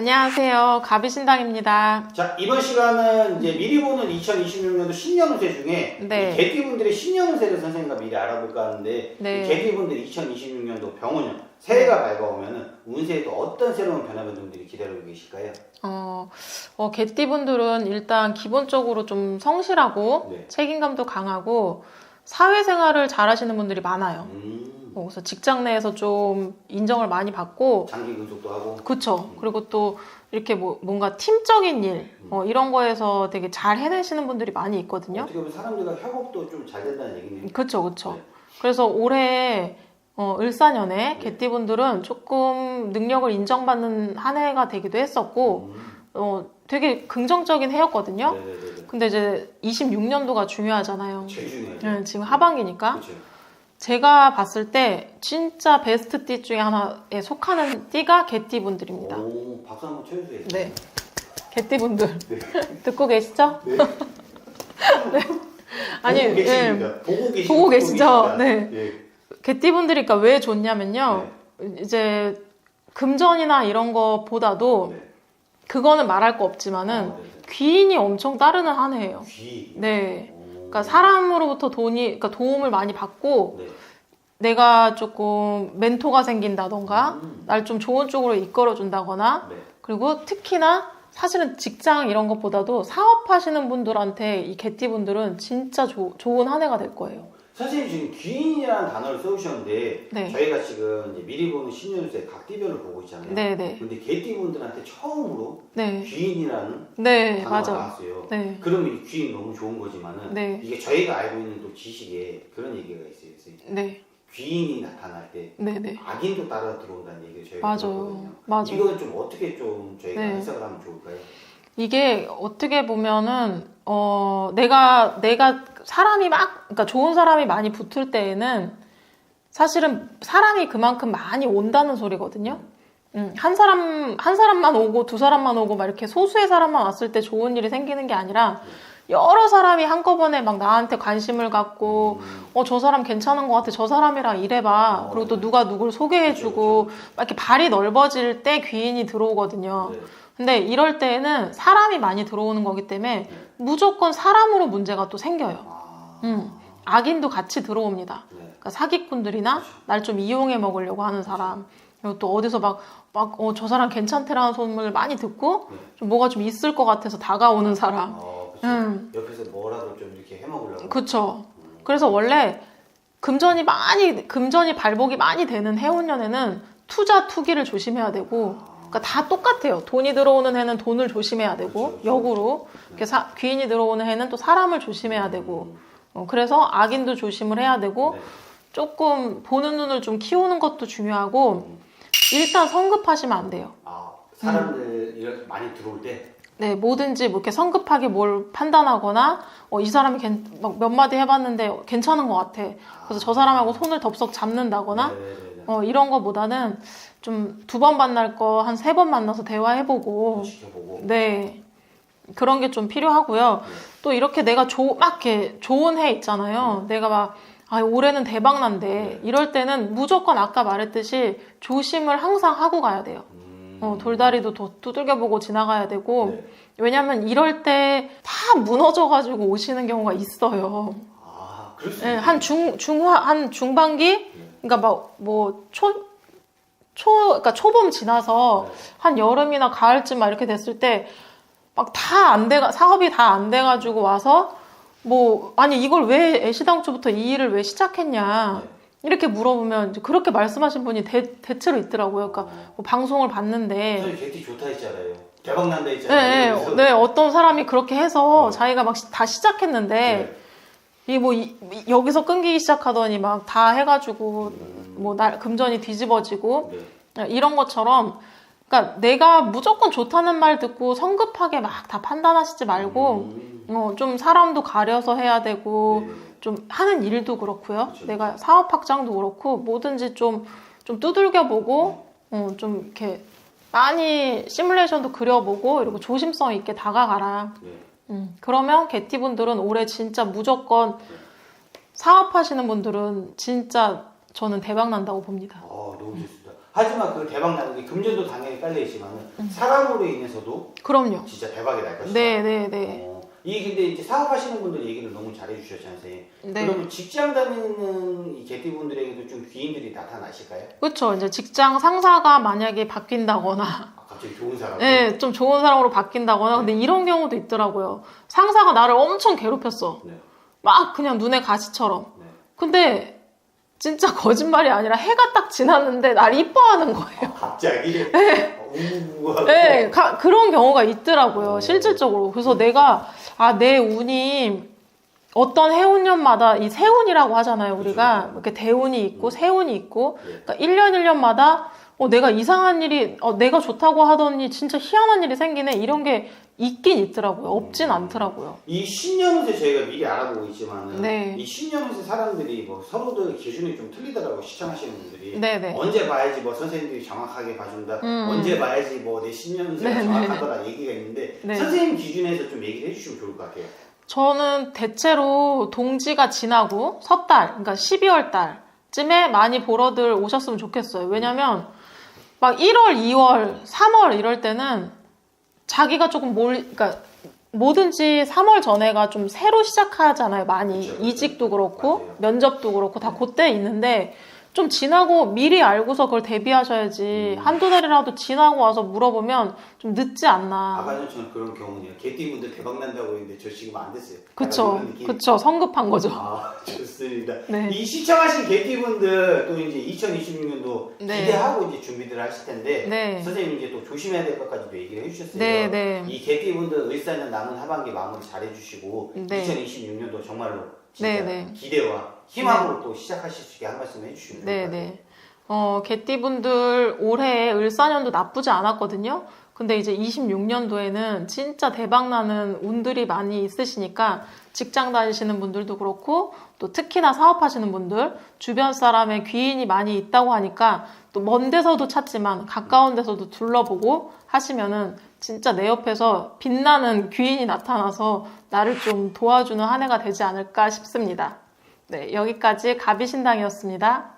안녕하세요. 가비신당입니다. 자, 이번 시간은 이제 미리 보는 2026년도 신년운세 중에 네. 개띠분들의 신년운세를 선생님과 미리 알아볼까 하는데 네. 개띠분들 2026년도 병원년 새해가 밝아오면은 운세에도 어떤 새로운 변화들이 기다리고 계실까요? 개띠분들은 일단 기본적으로 좀 성실하고 네. 책임감도 강하고 사회생활을 잘하시는 분들이 많아요. 그래서 직장 내에서 좀 인정을 많이 받고 장기 근속도 하고. 그쵸. 그리고 또 이렇게 뭔가 팀적인 일 이런 거에서 되게 잘 해내시는 분들이 많이 있거든요. 어떻게 보면 사람들과 협업도 좀 잘 된다는 얘기네요. 그쵸. 네. 그래서 올해 을사년에 개띠분들은 조금 능력을 인정받는 한 해가 되기도 했었고 되게 긍정적인 해였거든요. 네네네. 근데 이제 26년도가 중요하잖아요. 제일 중요하죠. 네, 지금 하반기니까. 그렇죠. 제가 봤을 때 진짜 베스트 띠 중에 하나에 속하는 띠가 개띠분들입니다. 오, 박수 한번 쳐주세요. 네. 개띠분들. 네. 듣고 계시죠? 네. 네. 아니, 보고 계십니다. 보고 계시죠? 계십니다. 네. 예. 개띠분들이니까 왜 좋냐면요. 이제 금전이나 이런 거보다도 네. 그거는 말할 거 없지만은 네. 귀인이 엄청 따르는 한 해예요. 귀. 네. 오. 그러니까 사람으로부터 그러니까 도움을 많이 받고 네. 내가 조금 멘토가 생긴다던가 날 좀 좋은 쪽으로 이끌어 준다거나 네. 그리고 특히나 사실은 직장 이런 것보다도 사업하시는 분들한테 이 개띠분들은 진짜 좋은 한 해가 될 거예요. 선생님 지금 귀인이라는 단어를 써주셨는데 네. 저희가 지금 이제 미리 보는 신년운세 각 띠별로 보고 있잖아요. 네네. 근데 개띠분들한테 처음으로 네. 귀인이라는 네, 단어가 맞아. 나왔어요. 네. 그러면 이 귀인 너무 좋은 거지만은 네. 이게 저희가 알고 있는 또 지식에 그런 얘기가 있어요. 선생님. 네. 귀인이 나타날 때 네네. 악인도 따라 들어온다는 얘기를 저희가 맞아요. 들었거든요. 맞아요. 이거는 좀 어떻게 좀 저희가 네. 해석을 하면 좋을까요? 이게 어떻게 보면은 내가 사람이 그러니까 좋은 사람이 많이 붙을 때에는 사실은 사람이 그만큼 많이 온다는 소리거든요. 한 사람만 오고 두 사람만 오고 막 이렇게 소수의 사람만 왔을 때 좋은 일이 생기는 게 아니라 여러 사람이 한꺼번에 막 나한테 관심을 갖고 저 사람 괜찮은 것 같아, 저 사람이랑 일해봐. 그리고 또 누가 누굴 소개해주고 막 이렇게 발이 넓어질 때 귀인이 들어오거든요. 네. 근데 이럴 때에는 사람이 많이 들어오는 거기 때문에 무조건 사람으로 문제가 또 생겨요. 악인도 같이 들어옵니다. 네. 그러니까 사기꾼들이나 날 좀 이용해 먹으려고 하는 사람, 그리고 또 어디서 저 사람 괜찮대라는 소문을 많이 듣고 좀 뭐가 좀 있을 것 같아서 다가오는 사람. 그렇죠. 옆에서 뭐라도 좀 이렇게 해먹으려고. 그쵸. 그래서 원래 금전이 발복이 많이 되는 해운년에는 투기를 조심해야 되고, 그러니까 다 똑같아요. 돈이 들어오는 해는 돈을 조심해야 되고, 그렇죠. 역으로 이렇게 귀인이 들어오는 해는 또 사람을 조심해야 되고, 그래서 악인도 조심을 해야 되고, 네. 조금 보는 눈을 좀 키우는 것도 중요하고, 일단 성급하시면 안 돼요. 사람들 이렇게 많이 들어올 때. 네, 뭐든지 뭐 이렇게 성급하게 뭘 판단하거나, 이 사람이 몇 마디 해봤는데 괜찮은 것 같아. 그래서 저 사람하고 손을 덥석 잡는다거나, 네네네. 이런 거보다는 좀 2번 만날 거 한 3번 만나서 대화해보고, 지켜보고. 네. 그런 게 좀 필요하고요. 또 이렇게 내가 막 이렇게 좋은 해 있잖아요. 내가 막, 올해는 대박 난대. 이럴 때는 무조건 아까 말했듯이 조심을 항상 하고 가야 돼요. 돌다리도 두들겨보고 지나가야 되고, 네. 왜냐면 이럴 때 다 무너져가지고 오시는 경우가 있어요. 그럴 수 네, 있네요. 한 중반기? 그러니까 그러니까 초봄 지나서 한 여름이나 가을쯤 막 이렇게 됐을 때 막 사업이 다 안 돼가지고 와서 아니 이걸 왜 애시당초부터 이 일을 왜 시작했냐. 이렇게 물어보면 이제 그렇게 말씀하신 분이 대체로 있더라고요. 그러니까 방송을 봤는데. 선생님 개띠 좋다 했잖아요. 대박 난다 했잖아요. 네, 어떤 사람이 그렇게 해서 자기가 막 다 시작했는데 여기서 끊기기 시작하더니 막 다 해가지고 금전이 뒤집어지고 이런 것처럼 그러니까 내가 무조건 좋다는 말 듣고 성급하게 막 다 판단하시지 말고 좀 사람도 가려서 해야 되고 좀 하는 일도 그렇고요. 그렇죠. 내가 사업 확장도 그렇고 뭐든지 좀 두들겨보고 좀 이렇게 많이 시뮬레이션도 그려보고 이러고 조심성 있게 다가가라. 그러면 개띠분들은 올해 진짜 무조건 사업하시는 분들은 진짜 저는 대박 난다고 봅니다. 너무 좋습니다. 하지만 그 대박 나는 게 금전도 당연히 깔려 있지만은 사람으로 인해서도 그럼요. 진짜 대박이 날 것이다. 네네네. 이 근데 이제 사업하시는 분들 얘기를 너무 잘해 주셨잖아요, 선생님. 네. 그러면 직장 다니는 이 개띠분들에게도 좀 귀인들이 나타나실까요? 그렇죠. 이제 직장 상사가 만약에 바뀐다거나, 아, 갑자기 좋은 사람. 네, 좀 좋은 사람으로 바뀐다거나, 근데 이런 경우도 있더라고요. 상사가 나를 엄청 괴롭혔어. 네. 막 그냥 눈에 가시처럼. 네. 근데 진짜 거짓말이 아니라 해가 딱 지났는데 날 이뻐하는 거예요. 아, 갑자기? 네. 우우우하고. 네, 그런 경우가 있더라고요. 실질적으로. 그래서 내가, 내 운이 어떤 해운년마다 이 세운이라고 하잖아요. 우리가 그쵸. 이렇게 대운이 있고 세운이 있고, 예. 그러니까 1년 1년마다 내가 이상한 일이, 내가 좋다고 하더니 진짜 희한한 일이 생기네. 이런 게 있긴 있더라고요. 없진 않더라고요. 이 신년운세 저희가 미리 알아보고 있지만은 네. 이 신년운세 사람들이 뭐 서로들 기준이 좀 틀리더라고 시청하시는 분들이 네네. 언제 봐야지 뭐 선생님들이 정확하게 봐준다 언제 봐야지 뭐 내 신년운세가 네네. 정확하더라 얘기가 있는데 네. 선생님 기준에서 좀 얘기를 해주시면 좋을 것 같아요. 저는 대체로 동지가 지나고 섣달, 그러니까 12월 달쯤에 많이 보러들 오셨으면 좋겠어요. 왜냐면 막 1월, 2월, 3월 이럴 때는 자기가 조금 그러니까 뭐든지 3월 전에가 좀 새로 시작하잖아요. 많이. 그쵸, 그쵸. 이직도 그렇고 맞아요. 면접도 그렇고 다 그때 있는데 좀 지나고 미리 알고서 그걸 대비하셔야지 한두 달이라도 지나고 와서 물어보면 좀 늦지 않나. 아까 전처럼 그런 경우는 개띠분들 대박 난다고 했는데 저 지금 안 됐어요. 그쵸. 약간 이런 느낌. 그쵸. 성급한 거죠. 아, 좋습니다. 네. 이 시청하신 개띠분들 또 이제 2026년도 네. 기대하고 이제 준비를 하실 텐데 네. 선생님 이제 또 조심해야 될 것까지도 얘기를 해주셨어요. 네, 네. 이 개띠분들 을사년 남은 하반기 마무리 잘해주시고 네. 2026년도 정말로 진짜 네, 네. 기대와 희망으로 또 시작하실 수 있게 한 말씀 해주시면 네, 좋을 것 같아요. 네. 개띠분들 올해 을사년도 나쁘지 않았거든요. 근데 이제 26년도에는 진짜 대박나는 운들이 많이 있으시니까 직장 다니시는 분들도 그렇고 또 특히나 사업하시는 분들 주변 사람의 귀인이 많이 있다고 하니까 또 먼 데서도 찾지만 가까운 데서도 둘러보고 하시면은 진짜 내 옆에서 빛나는 귀인이 나타나서 나를 좀 도와주는 한 해가 되지 않을까 싶습니다. 네, 여기까지 가비신당이었습니다.